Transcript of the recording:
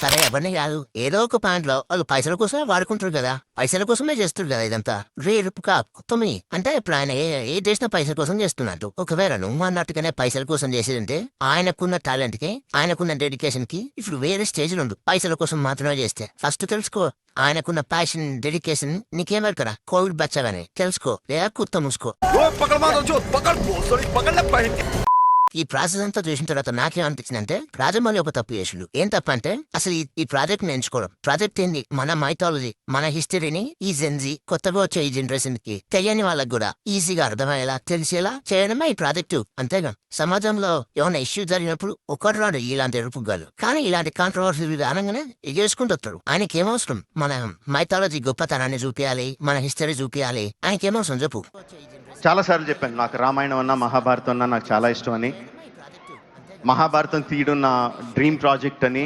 సరే ఎవరిని కాదు ఏదో ఒక పాయింట్ లో వాళ్ళు పైసల కోసమే వాడుకుంటారు కదా, పైసల కోసమే చేస్తారు కదా ఇదంతా. రేపు తొమ్మిది అంటే ఇప్పుడు ఆయన ఏ చేసిన పైసల కోసం చేస్తున్నట్టు. ఒకవేళ నువ్వు అన్నట్టుగానే పైసల కోసం చేసేదంటే ఆయనకున్న టాలెంట్ కి ఆయనకున్న డెడికేషన్ కి ఇప్పుడు వేరే స్టేజ్ లో ఉండు. పైసల కోసం మాత్రమే చేస్తే ఫస్ట్ తెలుసుకో ఆయనకున్న ప్యాషన్ డెడికేషన్ నీకేమనుకరా కోవిడ్ బచ్చగానే తెలుసుకో లేదా కుత్త మూసుకో. ఈ ప్రాసెస్ అంతా చూసిన తర్వాత నాకేమనిపించింది అంటే రాజమౌళి ఒక తప్పు చేసిండు. ఏం తప్ప అంటే అసలు ఈ ప్రాజెక్ట్ ని ఎంచుకోవడం. ప్రాజెక్ట్ ఏంది మన మైథాలజీ మన హిస్టరీని ఈ జెన్జీ కొత్తగా వచ్చే ఈ జనరేషన్ కి తెలియని వాళ్ళకి కూడా ఈజీగా అర్థమయ్యేలా తెలిసేలా చేయడమే ఈ ప్రాజెక్టు. అంతేగా సమాజంలో ఏమైనా ఇష్యూ జరిగినప్పుడు ఒకటి రాడు ఇలాంటి ఎరుపుగాలు, కానీ ఇలాంటి కాంట్రవర్సీ అనగానే ఎగేసుకుంటూ వస్తాడు. ఆయనకి ఏమవసరం మన మైథాలజీ గొప్పతనాన్ని చూపించాలి, మన హిస్టరీ చూపించాలి, ఆయనకి ఏమవసరం చెప్పు. చాలా సార్లు చెప్పాను నాకు రామాయణం అన్నా మహాభారతం అన్నా నాకు చాలా ఇష్టం అని. మహాభారతం తీయడం నా డ్రీమ్ ప్రాజెక్ట్ అని.